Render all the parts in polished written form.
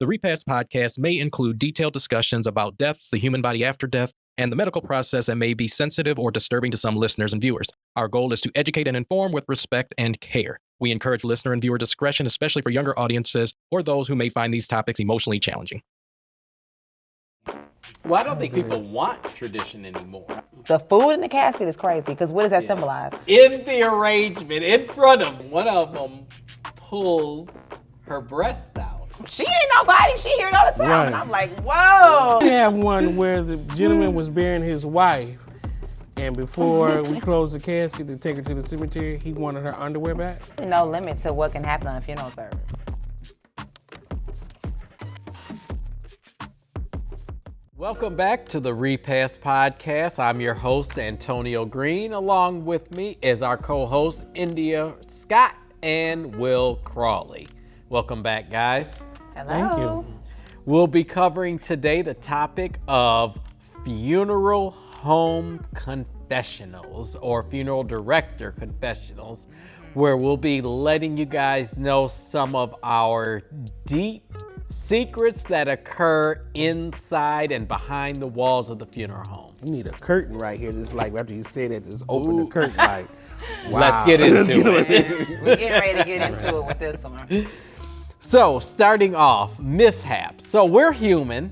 The Repast podcast may include detailed discussions about death, the human body after death, and the medical process that may be sensitive or disturbing to some listeners and viewers. Our goal is to educate and inform with respect and care. We encourage listener and viewer discretion, especially for younger audiences or those who may find these topics emotionally challenging. Well, I don't think people want tradition anymore. The food in the casket is crazy, because what does that symbolize? In the arrangement, in front of them, one of them pulls her breast out. She ain't nobody. She hear it all the time. Right. And I'm like, whoa. We have one where the gentleman was burying his wife, and before we closed the casket to take her to the cemetery, he wanted her underwear back. No limit to what can happen on a funeral service. Welcome back to the Repast podcast. I'm your host, Antonio Green. Along with me is our co-host, India Scott and Will Crawley. Welcome back, guys. Hello. Thank you. We'll be covering today the topic of funeral home confessionals, or funeral director confessionals, where we'll be letting you guys know some of our deep secrets that occur inside and behind the walls of the funeral home. You need a curtain right here, just like after you say that, just open the curtain like, wow. Let's get into it. We're getting ready to get into it with this one. So, starting off, mishaps. So, we're human.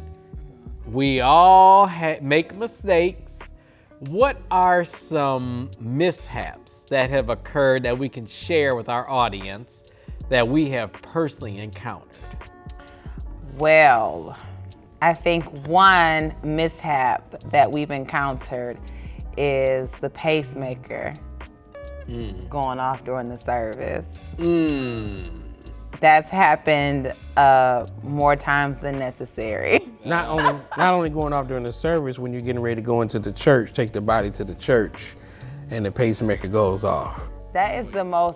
We all make mistakes. What are some mishaps that have occurred that we can share with our audience that we have personally encountered? Well, I think one mishap that we've encountered is the pacemaker going off during the service. That's happened more times than necessary. Not only going off during the service, when you're getting ready to go into the church, take the body to the church, and the pacemaker goes off. That is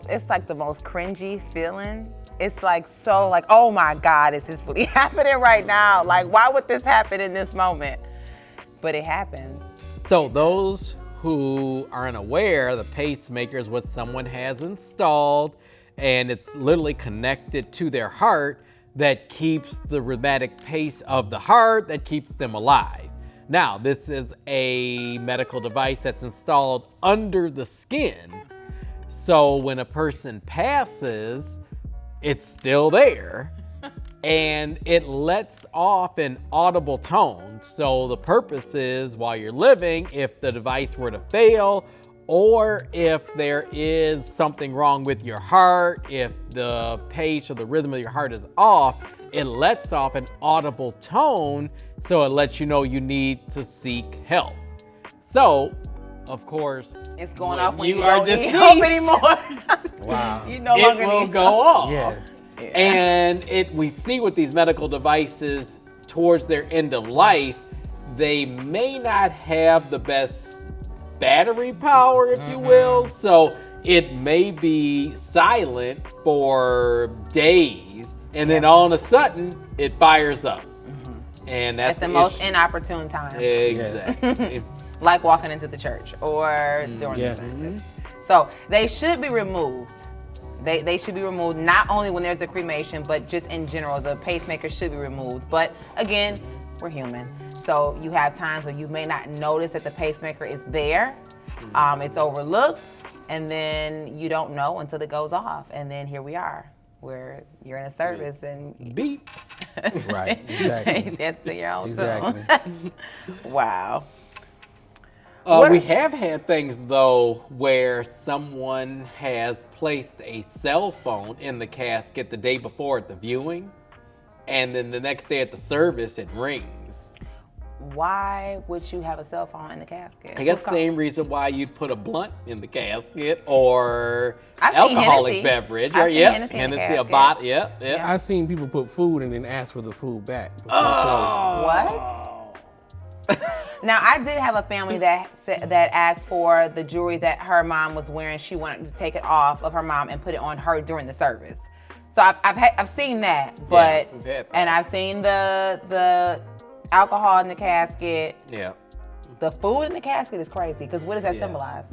it's like the most cringy feeling. It's like, so like, oh my God, is this really happening right now? Like, why would this happen in this moment? But it happens. So those who are unaware, the pacemaker is what someone has installed, and it's literally connected to their heart that keeps the rhythmic pace of the heart, that keeps them alive. Now, this is a medical device that's installed under the skin. So when a person passes, it's still there, and it lets off an audible tone. So the purpose is, while you're living, if the device were to fail, or if there is something wrong with your heart, if the pace or the rhythm of your heart is off, it lets off an audible tone, so it lets you know you need to seek help. So, of course, It's going off when you are don't need help deceased, anymore. Wow. You no it longer will need go help. off. Yes. And we see with these medical devices towards their end of life, they may not have the best battery power, if you will. So it may be silent for days, and then all of a sudden it fires up. And that's It's the most inopportune time. Exactly. Like walking into the church or during the service. So they should be removed. They should be removed not only when there's a cremation, but just in general. The pacemaker should be removed. But again, we're human. So you have times where you may not notice that the pacemaker is there. It's overlooked, and then you don't know until it goes off. And then here we are, where you're in a service and Beep. Right, exactly. that's to your own Exactly. tune. Wow. We have had things, though, where someone has placed a cell phone in the casket the day before at the viewing, and then the next day at the service, it rings. Why would you have a cell phone in the casket? I guess the same reason why you'd put a blunt in the casket, or I've seen alcoholic Hennessy. beverage. I've Or seen Hennessy in the a casket. bottle. Yep. I've seen people put food and then ask for the food back. What? Now, I did have a family that asked for the jewelry that her mom was wearing. She wanted to take it off of her mom and put it on her during the service. So I've seen that, but we've had that. and I've seen the alcohol in the casket. Yeah. The food in the casket is crazy, because what does that symbolize?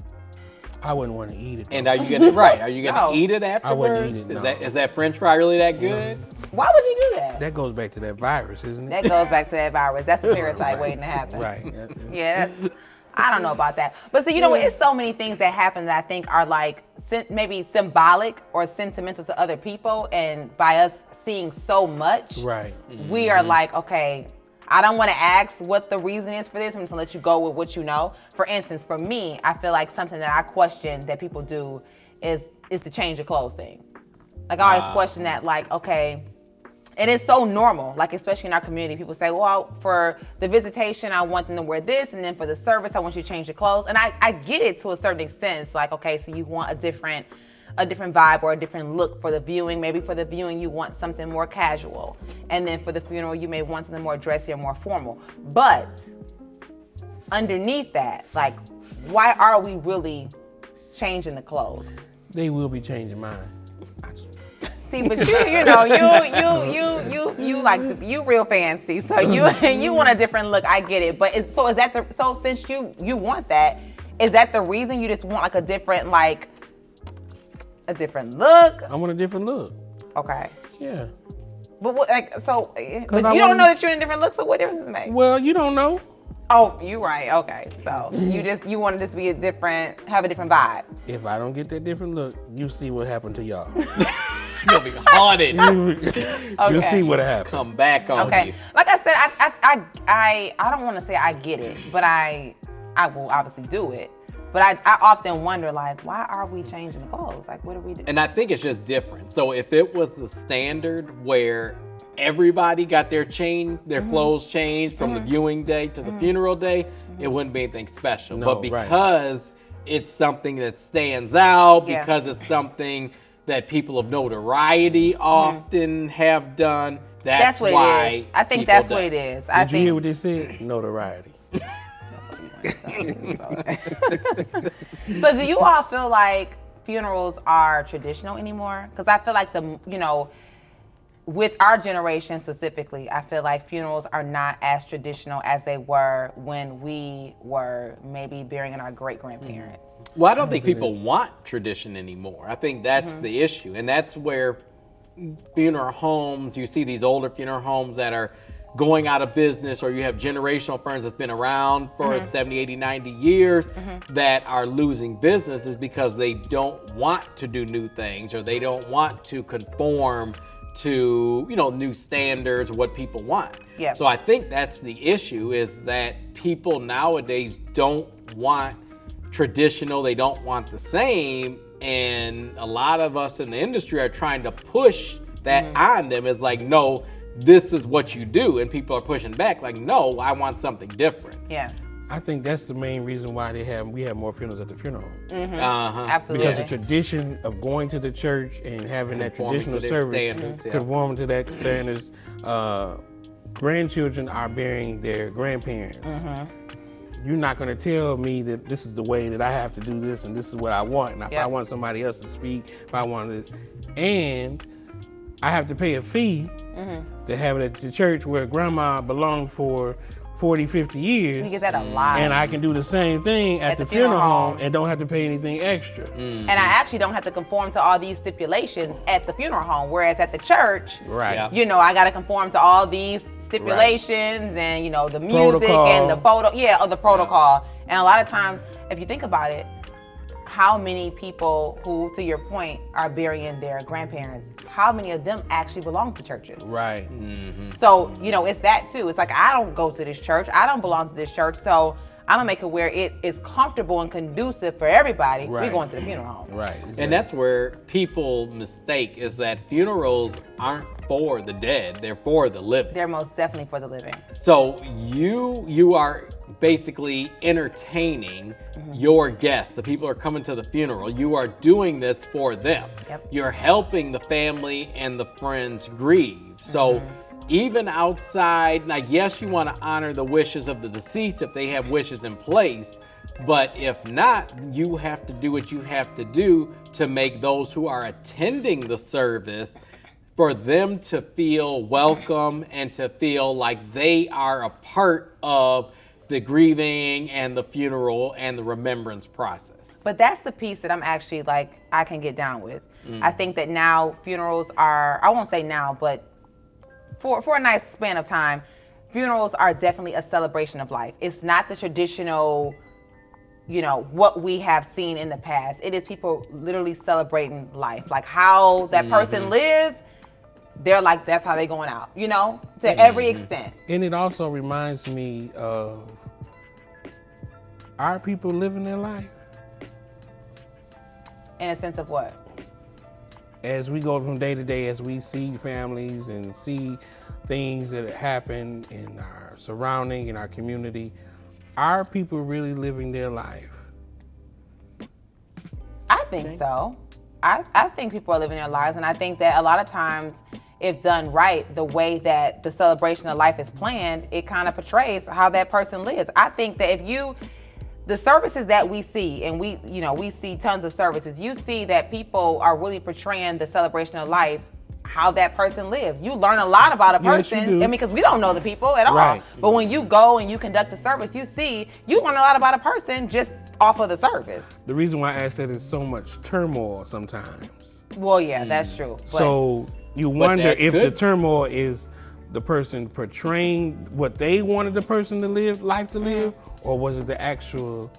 I wouldn't want to eat it. Though. And are you gonna No. eat it afterwards? I wouldn't eat it, no. Is that French fry really that good? Why would you do that? That goes back to that virus, isn't it? That goes back to that virus. That's a parasite waiting to happen. Right. Yeah, I don't know about that. But see, it's so many things that happen that I think are like maybe symbolic or sentimental to other people. And by us seeing so much, Right. we are like, okay, I don't want to ask what the reason is for this. I'm just gonna let you go with what you know. For instance, for me, I feel like something that I question that people do is the change of clothes thing. Like I always question that, like, okay, and it's so normal, like especially in our community, people say, well, for the visitation, I want them to wear this, and then for the service, I want you to change your clothes. And I get it to a certain extent. It's like, okay, so you want a different vibe or a different look for the viewing. Maybe for the viewing, you want something more casual. And then for the funeral, you may want something more dressy or more formal. But underneath that, like, why are we really changing the clothes? They will be changing mine. See, but you real fancy, so you want a different look. I get it, but since you want that, is that the reason you just want like a different look? I want a different look. Okay. Yeah. But but you I don't know that you're in a different look, so what difference does it make? Well, you don't know. Oh, you're right. Okay, so you want to just have a different vibe. If I don't get that different look, you see what happened to y'all. You'll be haunted. You'll see what happened. Come back on you. Okay. Like I said, I don't want to say I get it, but I will obviously do it. But I often wonder, like, why are we changing the clothes? Like, what are we doing? And I think it's just different. So if it was the standard where everybody got their clothes changed from the viewing day to the funeral day, it wouldn't be anything special. No, but because it's something that stands out, Yeah. because it's something that people of notoriety often have done, that's what why it is. I think people that's do what it. it is. Did you hear what they said? Notoriety. So do you all feel like funerals are traditional anymore? Because I feel like with our generation specifically, I feel like funerals are not as traditional as they were when we were maybe burying our great-grandparents. Well, I don't think people want tradition anymore. I think that's the issue. And that's where funeral homes, you see these older funeral homes that are going out of business, or you have generational firms that's been around for 70, 80, 90 years that are losing business, is because they don't want to do new things, or they don't want to conform to, new standards, what people want. Yeah. So I think that's the issue, is that people nowadays don't want traditional, they don't want the same, and a lot of us in the industry are trying to push that on them. It's like, no, this is what you do, and people are pushing back like, no, I want something different. Yeah. I think that's the main reason why we have more funerals at the funeral home. Absolutely. Because the tradition of going to the church and having that traditional service, standards, conforming to that standards. Grandchildren are burying their grandparents. You're not going to tell me that this is the way that I have to do this and this is what I want. And if I want somebody else to speak, if I want this, and I have to pay a fee to have it at the church where grandma belonged for 40, 50 years. You get that a lot. And I can do the same thing at the funeral home and don't have to pay anything extra. And I actually don't have to conform to all these stipulations at the funeral home, whereas at the church, Right. Yeah. I got to conform to all these stipulations and, the music Protocol. and the the protocol. And a lot of times, if you think about it, how many people who, to your point, are burying their grandparents, how many of them actually belong to churches? Right. So, it's that too. It's like, I don't go to this church. I don't belong to this church. So I'm going to make it where it is comfortable and conducive for everybody. Right. We're going to the funeral home. Right. Exactly. And that's where people mistake, is that funerals aren't for the dead, they're for the living. They're most definitely for the living. So you are basically entertaining your guests, the people who are coming to the funeral. You are doing this for them. Yep. You're helping the family and the friends grieve. So even outside, like, yes, you want to honor the wishes of the deceased if they have wishes in place, but if not, you have to do what you have to do to make those who are attending the service, for them to feel welcome and to feel like they are a part of the grieving and the funeral and the remembrance process. But that's the piece that I'm actually like, I can get down with. I think that now funerals are, I won't say now, but for a nice span of time, funerals are definitely a celebration of life. It's not the traditional, what we have seen in the past. It is people literally celebrating life. Like how that person lived, they're like, that's how they going out, to every extent. And it also reminds me of, are people living their life? In a sense of what? As we go from day to day, as we see families and see things that happen in our surrounding, in our community, are people really living their life? I think so. I think people are living their lives, and I think that a lot of times, if done right, the way that the celebration of life is planned, it kind of portrays how that person lives. I think that the services that we see, and we see tons of services, you see that people are really portraying the celebration of life, how that person lives. You learn a lot about a person, Yes, you do. because we don't know the people at all. Right. But when you go and you conduct a service, you learn a lot about a person just off of the service. The reason why I ask that is so much turmoil sometimes. Well, yeah, that's true. But So you wonder that if the could- turmoil is the person portraying what they wanted the person to live, or was it the actual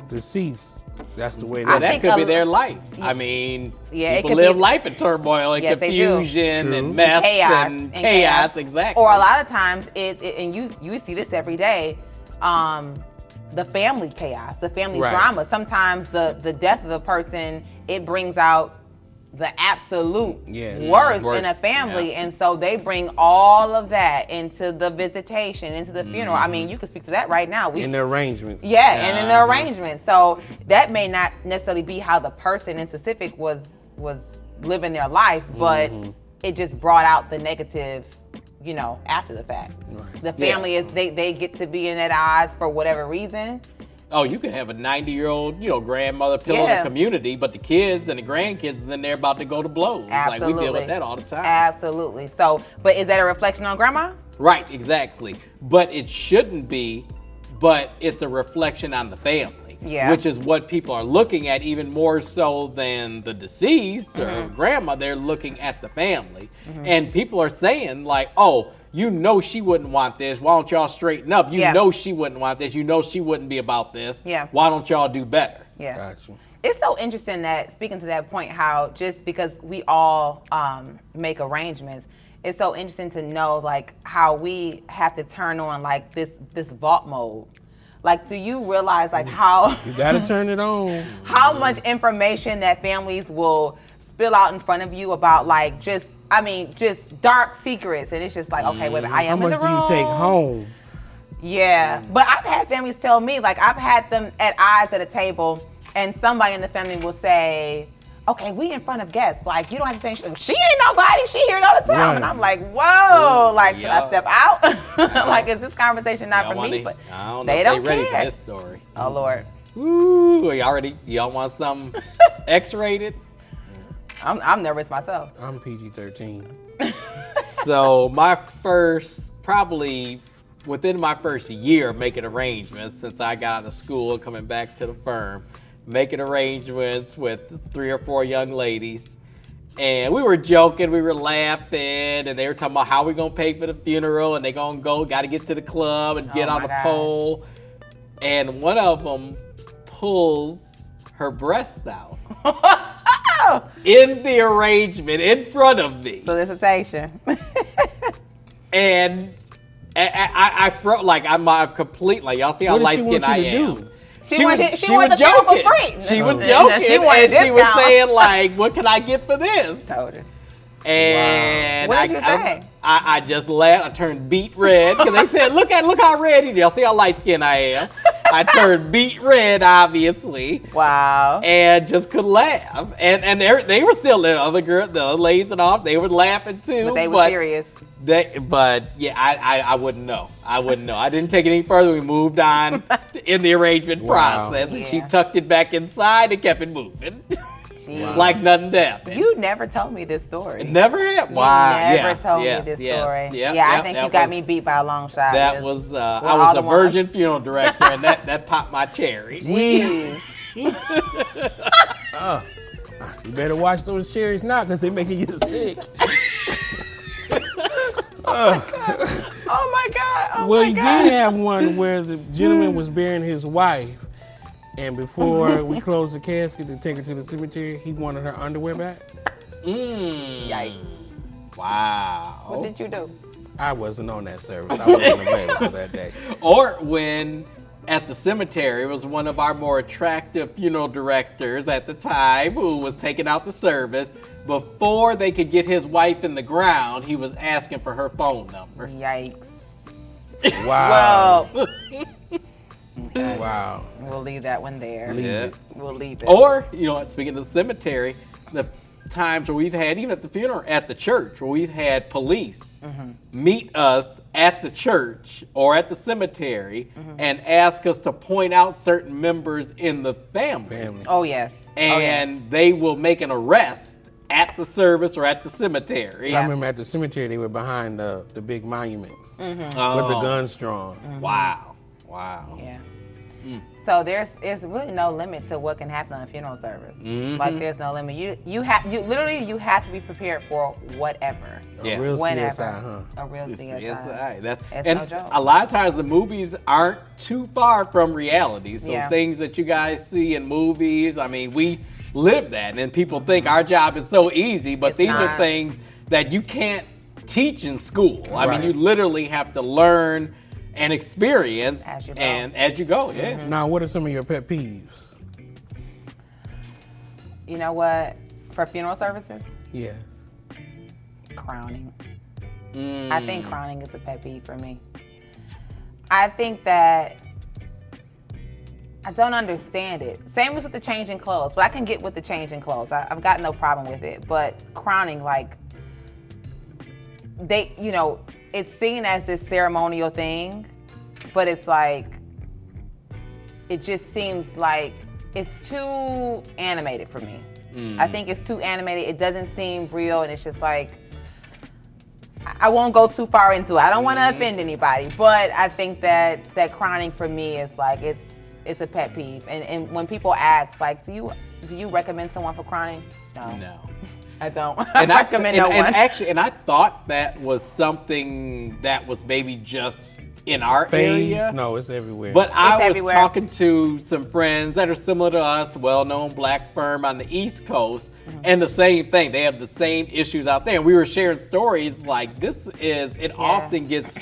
deceased? That's the way Yeah, I that think could be a- their life. I mean, Yeah, it people could live be- life in turmoil and Yes, they do. confusion True. and mess chaos and chaos. Exactly. Or a lot of times and you see this every day, the family chaos, the family Right. drama. Sometimes the death of a person, it brings out the absolute Yes. worst Worst, in a family, yeah. and so they bring all of that into the visitation, into the funeral. I mean, you can speak to that right now. in the arrangements. Yeah, and in the arrangement. So that may not necessarily be how the person in specific was living their life, but it just brought out the negative, after the fact. Right. The family they get to be in at odds for whatever reason. Oh, you could have a 90-year-old, grandmother pillar Yeah. the community, but the kids and the grandkids is in there about to go to blows. Absolutely. Like we deal with that all the time. Absolutely. So, but is that a reflection on grandma? Right, exactly. But it shouldn't be, but it's a reflection on the family. Yeah. Which is what people are looking at even more so than the deceased or grandma. They're looking at the family. And people are saying like, oh, she wouldn't want this. Why don't y'all straighten up? Yeah. She wouldn't want this. She wouldn't be about this. Yeah. Why don't y'all do better? Yeah. Gotcha. It's so interesting that, speaking to that point, how just because we all make arrangements, it's so interesting to know like how we have to turn on like this vault mode. Like, do you realize like how You gotta turn it on. how much information that families will spill out in front of you about like just dark secrets, and it's just like, okay, wait a minute, I How am in much the do room. you take home? Yeah, but I've had families tell me, like I've had them at odds at a table, and somebody in the family will say, okay, we in front of guests, like you don't have to say, she ain't nobody, she here all the time. Right. And I'm like, whoa, like should I Yeah. step out? Like, is this conversation not for me? But I don't know they if don't they ready care. for this story. Oh Lord, Ooh, y'all want some X-rated? I'm nervous myself. I'm PG-13. So probably within my first year of making arrangements, since I got out of school coming back to the firm, making arrangements with 3 or 4 young ladies. And we were joking, we were laughing, and they were talking about how we gonna pay for the funeral, and they gonna gotta get to the club and get Oh on my the gosh. pole. And one of them pulls her breasts out in the arrangement in front of me. Solicitation. And I felt like I'm complete, like y'all see how What did light she skinned want I you to am. do? She wanted the funeral joking. for free. She was And joking, she wanted and she was discount. saying like, "What can I get for this?" Told her. And What did you say? I just laughed. I turned beet red because they said, "Look how red he is. Y'all see how light skinned I am." I turned beet red, obviously. Wow. And just could laugh, and they were still the other ladies and all. They were laughing too, But they were serious. But yeah, I wouldn't know. I wouldn't know. I didn't take it any further. We moved on in the arrangement Wow. process, and she Yeah. tucked it back inside and kept it moving, Jeez. like nothing happened. You never told me this story. It never happened. You Wow. never told me this story. I think you got me beat by a long shot. That with- was with I all was the a virgin funeral director, and that popped my cherry. Jeez. You better watch those cherries now, because they're making you sick. Oh my God. Well, he did have one where the gentleman was burying his wife, and before we closed the casket to take her to the cemetery, he wanted her underwear back. Yikes. Wow. What did you do? I wasn't on that service. I wasn't available that day. Or when at the cemetery, it was one of our more attractive funeral directors at the time who was taking out the service. Before they could get his wife in the ground, he was asking for her phone number. Yikes. Wow. Well, Wow. we'll leave that one there. Leave it. We'll leave it. Or, speaking of the cemetery, the times where we've had, even at the funeral, at the church, where we've had police meet us at the church or at the cemetery and ask us to point out certain members in the family. Oh, yes. And they will make an arrest at the service or at the cemetery. I remember at the cemetery, they were behind the big monuments with the guns drawn. Wow. Wow. Yeah. So there's really no limit to what can happen on a funeral service. Like there's no limit. You have to be prepared for whatever. Yeah. A real Whenever. CSI, huh? A real CSI. CSI. That's no joke. a lot of times the movies aren't too far from reality. So Yeah. things that you guys see in movies, I mean, we live that, and people think our job is so easy, but It's these not. are things that you can't teach in school. I mean, Right. you literally have to learn and experience As you go. and as you go. Yeah. Now, what are some of your pet peeves? You know what? For funeral services, Yes. crowning. I think crowning is a pet peeve for me. I think that I don't understand it. Same as with the changing clothes, but I can get with the changing clothes. I've got no problem with it. But crowning, like, it's seen as this ceremonial thing, but it's like, it just seems like it's too animated for me. I think it's too animated. It doesn't seem real, and it's just like, I won't go too far into it. I don't want to offend anybody, but I think that crowning for me is like, it's a pet peeve. And when people ask, like, do you recommend someone for crowning? No. I don't. And I recommend no one. And I thought that was something that was maybe just in our Phase? area. No, it's everywhere. But I was everywhere. talking to some friends that are similar to us, well-known black firm on the East Coast, and the same thing. They have the same issues out there. And we were sharing stories like it often gets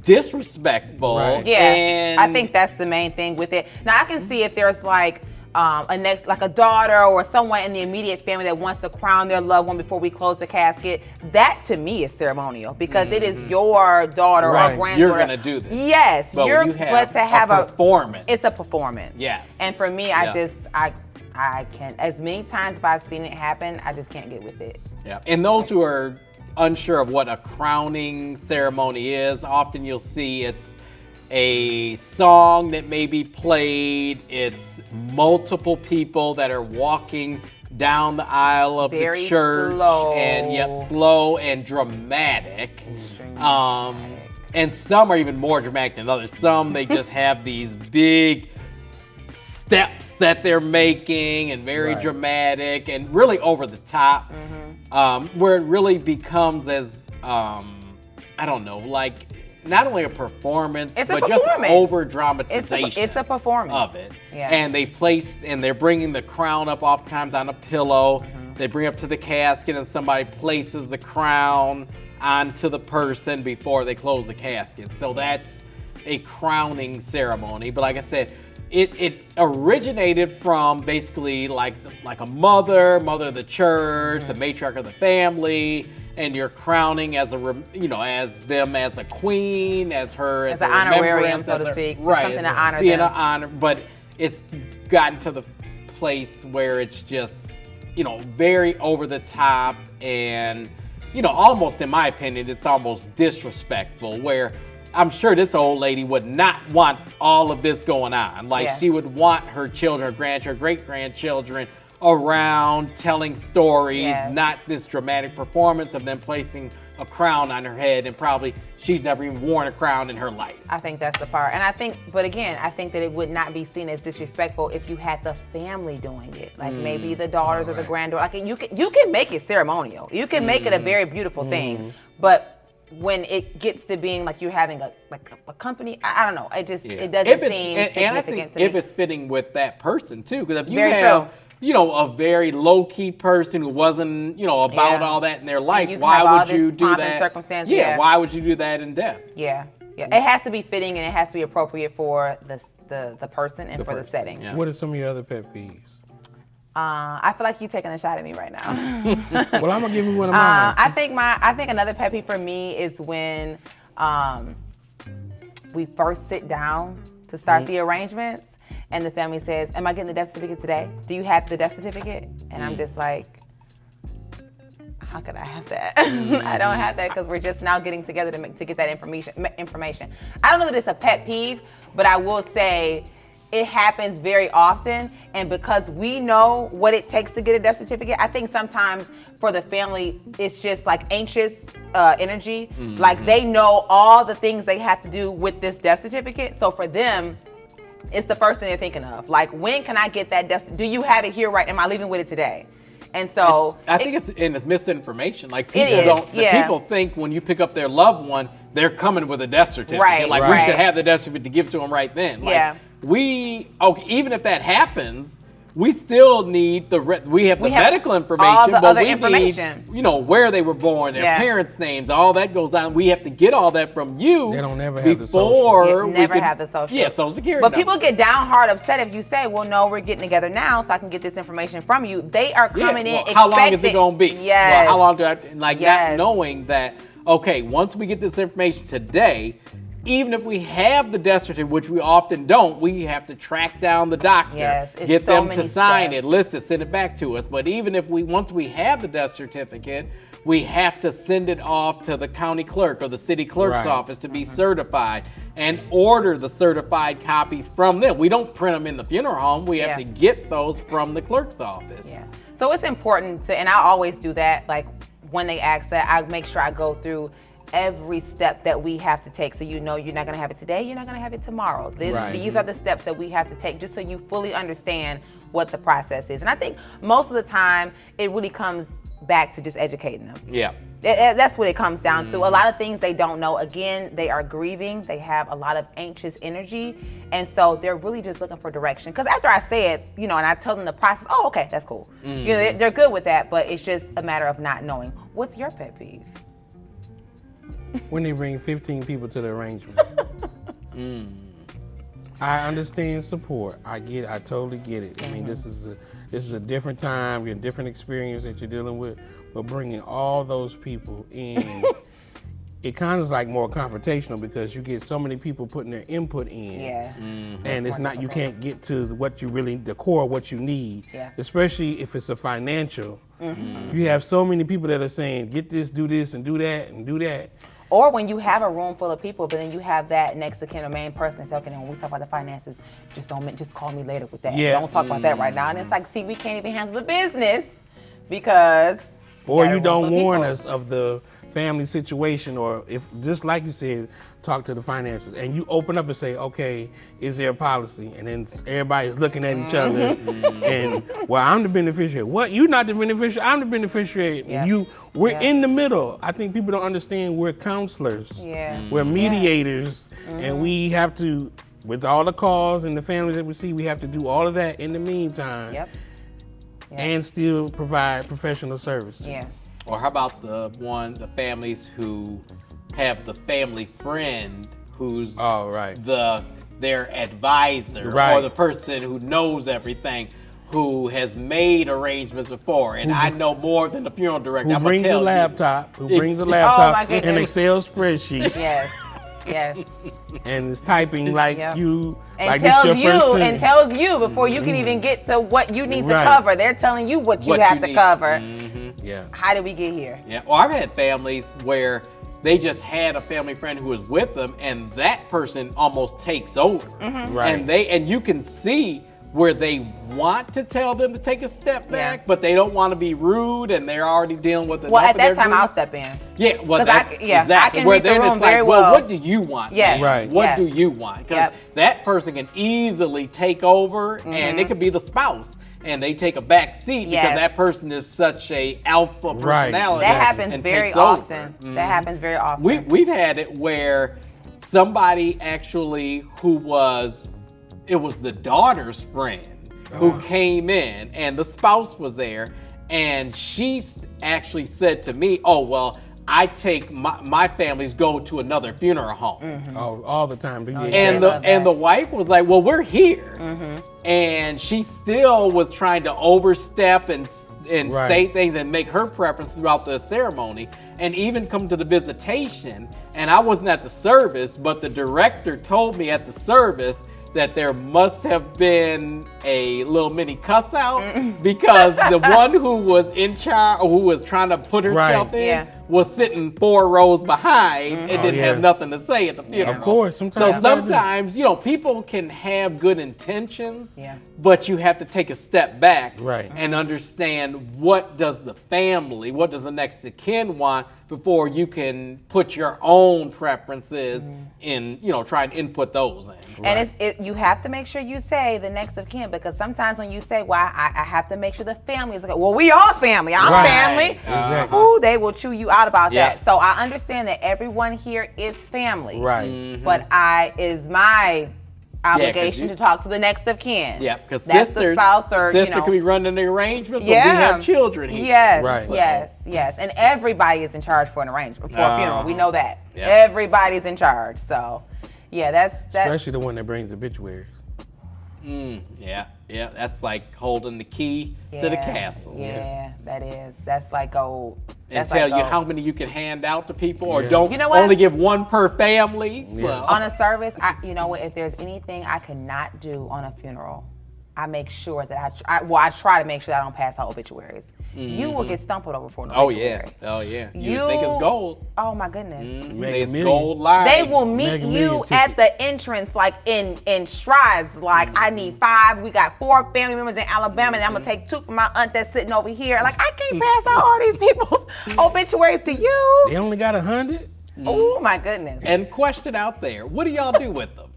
disrespectful. Right. Yeah, And I think that's the main thing with it. Now I can see if there's like a daughter or someone in the immediate family that wants to crown their loved one before we close the casket. That to me is ceremonial because it is your daughter Right. or granddaughter. You're gonna do this. Yes, But you're when you but to have a performance. It's a performance. Yes. And for me, Yeah. I can't. As many times as I've seen it happen, I just can't get with it. Yeah, and those who are unsure of what a crowning ceremony is, often you'll see it's a song that may be played, it's multiple people that are walking down the aisle of Very the church. slow. And slow and dramatic. Extremely dramatic. And some are even more dramatic than others. Some they just have these big steps that they're making and very Right. dramatic and really over the top, where it really becomes as I don't know, like not only a performance, It's a but just performance. over dramatization. It's a performance of it. Yeah. And they're bringing the crown up oftentimes on a pillow. They bring up to the casket and somebody places the crown onto the person before they close the casket. So that's a crowning ceremony. But like I said, it originated from basically like a mother of the church, the matriarch of the family, and you're crowning as as them as a queen, as her As a an honorarium, remembrance, so to as speak, just right? something as to honor being them. an honor, but it's gotten to the place where it's just very over the top and almost, in my opinion, it's almost disrespectful. Where I'm sure this old lady would not want all of this going on. Like Yeah. she would want her children, her grandchildren, great-grandchildren around telling stories, Yes. not this dramatic performance of them placing a crown on her head, and probably she's never even worn a crown in her life. I think that's the part. And I think, but again, I think that it would not be seen as disrespectful if you had the family doing it. Like maybe the daughters or the granddaughter. Like you can make it ceremonial. You can make it a very beautiful thing. But when it gets to being like you're having a company, I don't know. It just it doesn't seem significant and I think to me. if it's fitting with that person too, because if you Very have true. a very low-key person who wasn't, about all that in their life, you can why have all would you this do pomp and that? circumstance, Yeah, why would you do that in death? Yeah. It has to be fitting and it has to be appropriate for the person and for the setting. Yeah. What are some of your other pet peeves? I feel like you're taking a shot at me right now. Well, I'm gonna give you one of mine. I think another pet peeve for me is when we first sit down to start the arrangements and the family says, "Am I getting the death certificate today? Do you have the death certificate?" And I'm just like, how could I have that? I don't have that because we're just now getting together to get that information. I don't know that it's a pet peeve, but I will say it happens very often. And because we know what it takes to get a death certificate, I think sometimes for the family, it's just like anxious energy. Like they know all the things they have to do with this death certificate. So for them, it's the first thing they're thinking of. Like, when can I get that death? Do you have it here right? Am I leaving with it today? And so I think it's misinformation. Like people think when you pick up their loved one, they're coming with a death certificate. Right, like we should have the death certificate to give to them right then. Like, even if that happens, we still need we have medical information, all the but other we information. need, where they were born, their parents' names, all that goes on. We have to get all that from you. They don't ever have the social. Have the social. Yeah, social security. But number. people get down hard upset if you say, "Well, no, we're getting together now, so I can get this information from you." They are coming in. How long is it going to be? Yes. Well, how long do I not knowing that? Okay, once we get this information today, even if we have the death certificate, which we often don't, we have to track down the doctor, get them to sign it, list it, send it back to us. But even if once we have the death certificate, we have to send it off to the county clerk or the city clerk's office to be certified and order the certified copies from them. We don't print them in the funeral home. We have to get those from the clerk's office. Yeah. So it's important to, and I always do that, like when they ask that, I make sure I go through every step that we have to take. So you're not going to have it today, you're not going to have it tomorrow. These are the steps that we have to take just so you fully understand what the process is. And I think most of the time it really comes back to just educating them. Yeah. That's what it comes down to. A lot of things they don't know. Again, they are grieving. They have a lot of anxious energy. And so they're really just looking for direction. Because after I say it, and I tell them the process, oh, okay, that's cool. They're good with that, but it's just a matter of not knowing. What's your pet peeve? When they bring 15 people to the arrangement. I understand support. I totally get it. I mean, this is a different time, a different experience that you're dealing with, but bringing all those people in, it kind of is like more confrontational because you get so many people putting their input in. Yeah. And it's not, you can't get to what you really, the core of what you need, especially if it's a financial. You have so many people that are saying, get this, do this, and do that, and do that. Or when you have a room full of people, but then you have that next of kin or main person that's okay, when we talk about the finances, just call me later with that. Don't talk about that right now. And it's like, see, we can't even handle the business because or you don't warn us of the family situation, or if, just like you said, talk to the financials, and you open up and say, okay, is there a policy? And then everybody's looking at each other, and well, I'm the beneficiary. What? You're not the beneficiary. I'm the beneficiary. And we're in the middle. I think people don't understand we're counselors. We're mediators, and we have to, with all the calls and the families that we see, we have to do all of that in the meantime, and still provide professional services. Or how about the families who have the family friend who's their advisor or the person who knows everything, who has made arrangements before, and I know more than the funeral director. Who brings a laptop? An Excel spreadsheet? Yes. And is typing like you, and like tells this your first thing. And tells you before you can even get to what you need to cover. They're telling you what you have to cover. How did we get here? Well, I've had families where they just had a family friend who was with them, and that person almost takes over. And you can see where they want to tell them to take a step back, but they don't want to be rude, and they're already dealing with it. Well, at that time, I'll step in. Yeah, well, exactly. I can where read the then room it's like, very well, well. what do you want? Yes. Right. What do you want? Because that person can easily take over, and it could be the spouse, and they take a back seat because that person is such a alpha personality. That happens very often. That happens very often. We've had it where somebody actually it was the daughter's friend who came in, and the spouse was there, and she actually said to me, oh, well, I take my families go to another funeral home. Oh, all the time. And the wife was like, well, we're here. And she still was trying to overstep and say things and make her preference throughout the ceremony, and even come to the visitation. And I wasn't at the service, but the director told me at the service that there must have been a little mini cuss out because the one who was in charge, or who was trying to put herself in, was sitting 4 rows behind and didn't have nothing to say at the funeral. Of course, sometimes. So sometimes, people can have good intentions, but you have to take a step back and understand what does the next of kin want before you can put your own preferences in, try and input those in. And you have to make sure you say the next of kin, because sometimes when you say, well, I have to make sure the family is okay. Well, we all family. I'm family. Exactly. Ooh, they will chew you out about that. So I understand that everyone here is family. Right. But is my obligation to talk to the next of kin. Yeah, because that's the spouse or sister can be running the arrangements, but we have children here. Yes. And everybody is in charge for an arrangement, for a funeral. We know that. Everybody's in charge. So, that's especially the one that brings obituaries. That's like holding the key to the castle. That is. That's like gold. And tell you how many you can hand out to people, or don't only give one per family. So. On a service, if there's anything I cannot do on a funeral, I make sure that I try to make sure that I don't pass out obituaries. You will get stumbled over for an obituary. Oh yeah. You think it's gold. Oh my goodness. It's gold line. They will meet you at the entrance, like in strides. Like, I need 5. We got 4 family members in Alabama, and I'm gonna take 2 from my aunt that's sitting over here. Like, I can't pass out all these people's obituaries to you. They only got 100. Oh my goodness. And question out there: what do y'all do with them?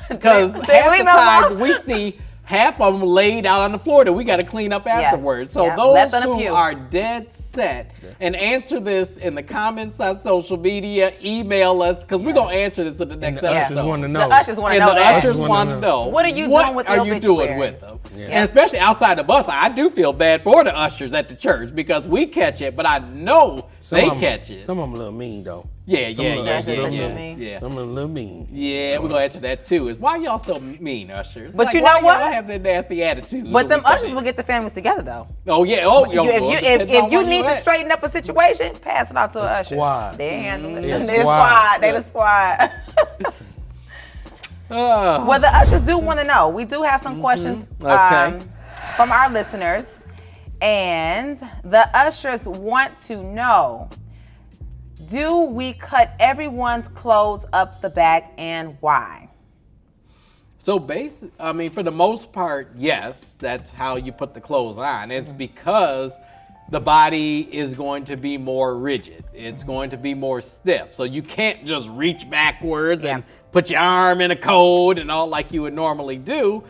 Because half the time we see half of them laid out on the floor that we got to clean up afterwards. So those who are dead set, and answer this in the comments on social media, email us, because we're going to answer this in the next episode. Ushers want to know. The ushers want to know. The ushers want to know. What are you doing with the obituaries? What are you doing with them? And especially outside the bus, I do feel bad for the ushers at the church, because we catch it, but I know they catch it. Some of them a little mean, though. Yeah. Some of them a little mean. Yeah, we're going to answer that too. Is why y'all so mean, ushers? But you know what? Y'all have that nasty attitude. But them ushers will get the families together, though. Oh, yeah. If you need to straighten up a situation, pass it out to an usher. Squad. They handle it. They're They the squad. Well, the ushers do want to know. We do have some questions from our listeners. And the ushers want to know, do we cut everyone's clothes up the back, and why? So for the most part, yes, that's how you put the clothes on. It's because the body is going to be more rigid. It's going to be more stiff. So you can't just reach backwards and put your arm in a code and all like you would normally do.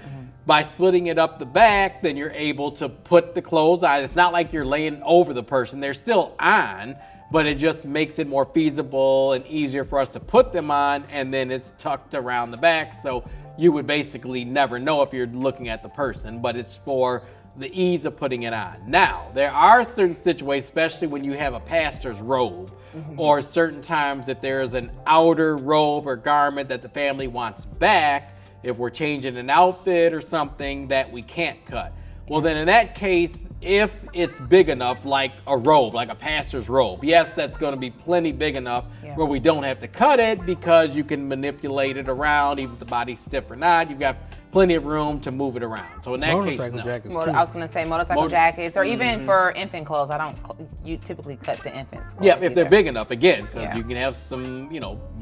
By splitting it up the back, then you're able to put the clothes on. It's not like you're laying over the person. They're still on, but it just makes it more feasible and easier for us to put them on, and then it's tucked around the back, so you would basically never know if you're looking at the person, but it's for the ease of putting it on. Now, there are certain situations, especially when you have a pastor's robe, or certain times that there is an outer robe or garment that the family wants back, if we're changing an outfit or something that we can't cut. Well, then in that case, if it's big enough, like a robe, like a pastor's robe, yes, that's going to be plenty big enough where we don't have to cut it, because you can manipulate it around, even if the body's stiff or not. You've got plenty of room to move it around. So in that Motorcycle case, no. jackets I too. was gonna say motorcycle jackets, or even for infant clothes. You typically cut the infants' clothes. Yeah, if they're either. big enough, again, because Yeah. you can have some,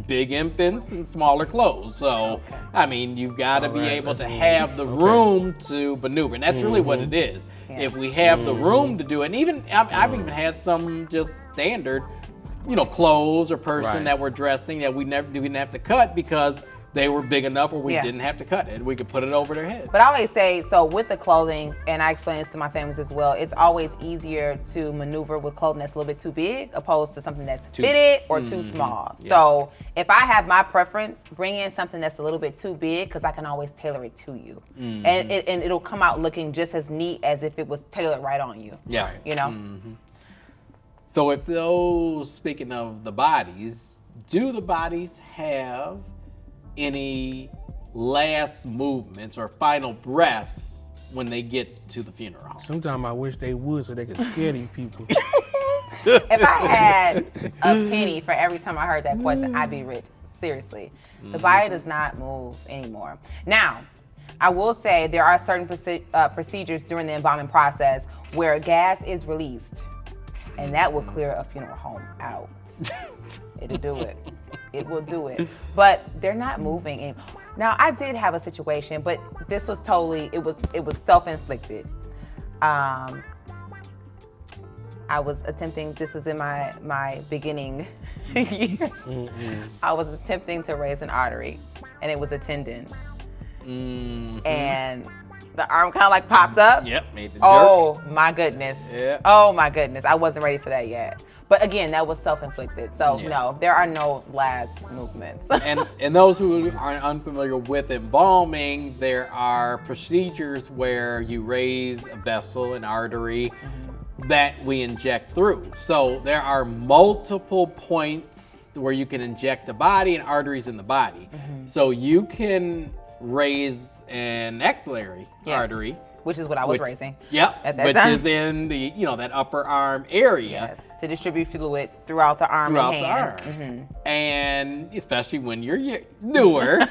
big infants and smaller clothes. So, I mean, you've got to be Alright, able to that's have the room to maneuver. And that's really what it is. Yeah. If we have the room to do it, and even, I've even had some just standard, clothes or person Right. that we're dressing that we didn't have to cut because they were big enough where we Yeah. didn't have to cut it. We could put it over their head. But I always say, so with the clothing, and I explain this to my families as well, it's always easier to maneuver with clothing that's a little bit too big opposed to something that's fitted or too small. Yeah. So if I have my preference, bring in something that's a little bit too big because I can always tailor it to you. And it'll come out looking just as neat as if it was tailored right on you. Yeah. You know? So if speaking of the bodies, do the bodies have any last movements or final breaths when they get to the funeral? Sometimes I wish they would so they could scare these people. If I had a penny for every time I heard that question, I'd be rich. Seriously. The body does not move anymore. Now, I will say there are certain procedures during the embalming process where gas is released, and that will clear a funeral home out. It'll do it. It will do it. But they're not moving anymore. Now, I did have a situation, but this was it was self-inflicted. I was attempting, this was in my beginning years. I was attempting to raise an artery, and it was a tendon. And the arm kind of like popped up. Yep, made the jerk. Oh my goodness. Yeah. Oh my goodness. I wasn't ready for that yet. But again, that was self-inflicted. So no, there are no last movements. And those who are unfamiliar with embalming, there are procedures where you raise a vessel, an artery, that we inject through. So there are multiple points where you can inject the body and arteries in the body. So you can raise an axillary artery. Which is what I was raising. Yep, At that which time. is in the, that upper arm area. Yes, to distribute fluid throughout the arm Throughout and the hand. arm. And especially when you're newer,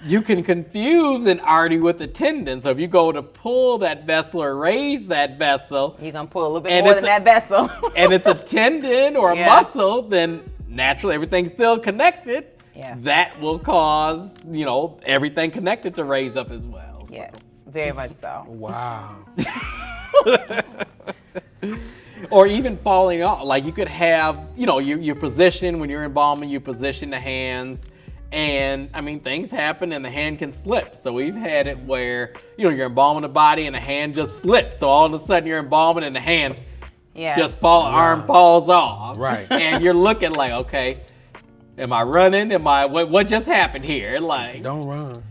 you can confuse an artery with a tendon. So if you go to pull that vessel or raise that vessel, You're going to pull a little bit more than that vessel. and it's a tendon or a muscle, then naturally everything's still connected. Yeah. That will cause, everything connected to raise up as well. So. Yes, very much so. Wow. Or even falling off. Like you could have, your position when you're embalming, you position the hands. And I mean, things happen and the hand can slip. So we've had it where, you're embalming the body and the hand just slips. So all of a sudden you're embalming and the hand just arm falls off. Right. And you're looking like, okay, am I running? What just happened here? Like, Don't run.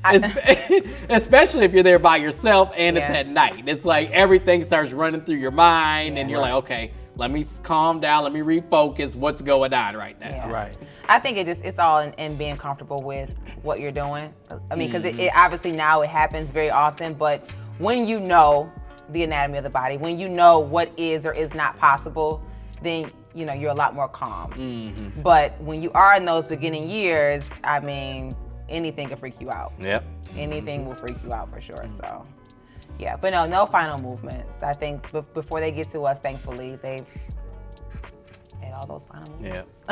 especially if you're there by yourself and it's Yeah. at night. It's like everything starts running through your mind and you're like, okay, let me calm down. Let me refocus. What's going on right now? Yeah. Right. I think it's all in being comfortable with what you're doing. I mean, because it obviously now it happens very often, but when you know the anatomy of the body, when you know what is or is not possible, then you're a lot more calm. But when you are in those beginning years, I mean, anything can freak you out. Yep. Anything will freak you out for sure. So, yeah, but no final movements. I think before they get to us, thankfully, they've made all those final movements.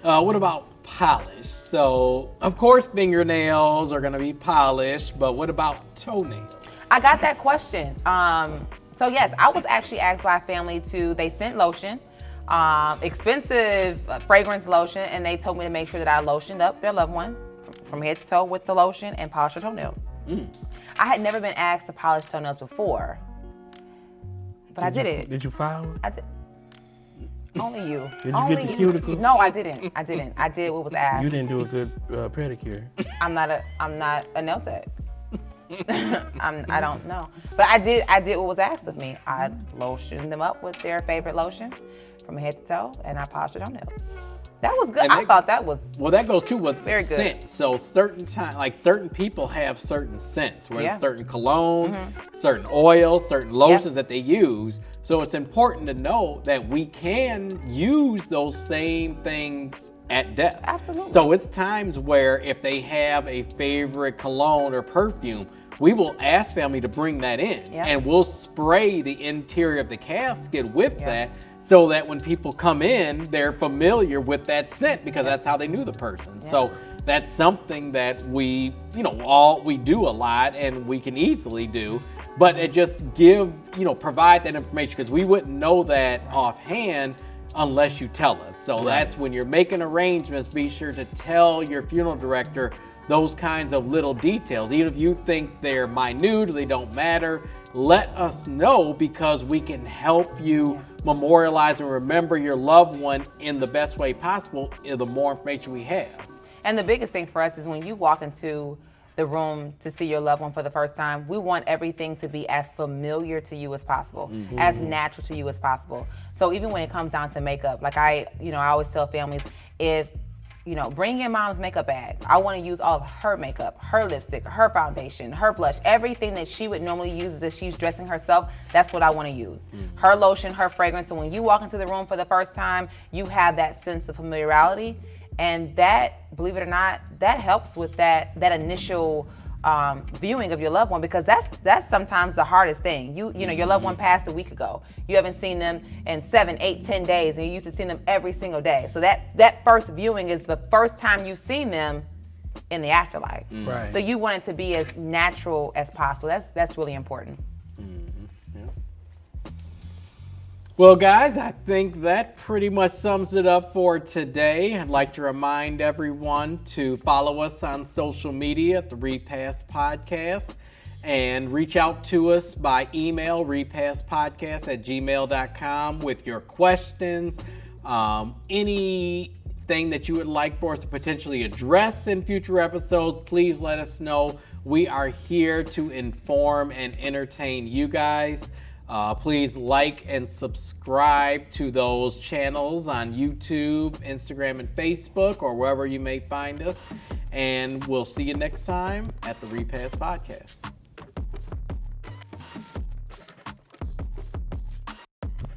What about polish? So, of course, fingernails are going to be polished, but what about toenails? I got that question. So yes, I was actually asked by a family they sent lotion, expensive fragrance lotion, and they told me to make sure that I lotioned up their loved one from head to toe with the lotion and polish their toenails. I had never been asked to polish toenails before, but I did it. Did you file it? I did. Only you. Did you Only get the you. cuticle? No, I didn't. I did what was asked. You didn't do a good pedicure. I'm not a nail tech. I don't know, but I did what was asked of me. I lotioned them up with their favorite lotion from head to toe, and I polished their toenails. That was good. I thought that was that goes too with very good. scent. So certain people have certain scents, where it's certain cologne, certain oil, certain lotions that they use. So it's important to know that we can use those same things at death. Absolutely. So it's times where if they have a favorite cologne or perfume, we will ask family to bring that in, and we'll spray the interior of the casket with that, so that when people come in, they're familiar with that scent, because that's how they knew the person. So that's something that we, we do a lot and we can easily do, but it just provide that information, because we wouldn't know that offhand unless you tell us. So that's when you're making arrangements, be sure to tell your funeral director those kinds of little details. Even if you think they're minute or they don't matter, let us know, because we can help you memorialize and remember your loved one in the best way possible, the more information we have. And the biggest thing for us is when you walk into the room to see your loved one for the first time, we want everything to be as familiar to you as possible, as natural to you as possible. So even when it comes down to makeup, like I always tell families, if bring your mom's makeup bag. I want to use all of her makeup, her lipstick, her foundation, her blush, everything that she would normally use as if she's dressing herself. That's what I want to use. Her lotion, her fragrance. So when you walk into the room for the first time, you have that sense of familiarity. And that, believe it or not, that helps with that initial viewing of your loved one, because that's sometimes the hardest thing. Your loved one passed a week ago. You haven't seen them in 7, 8, 10 days, and you used to see them every single day. So that first viewing is the first time you've seen them in the afterlife. Right. So you want it to be as natural as possible. That's really important. Well, guys, I think that pretty much sums it up for today. I'd like to remind everyone to follow us on social media at the Repast Podcast, and reach out to us by email, repastpodcast@gmail.com, with your questions, anything that you would like for us to potentially address in future episodes. Please let us know. We are here to inform and entertain you guys. Please like and subscribe to those channels on YouTube, Instagram, and Facebook, or wherever you may find us. And we'll see you next time at the Repast Podcast.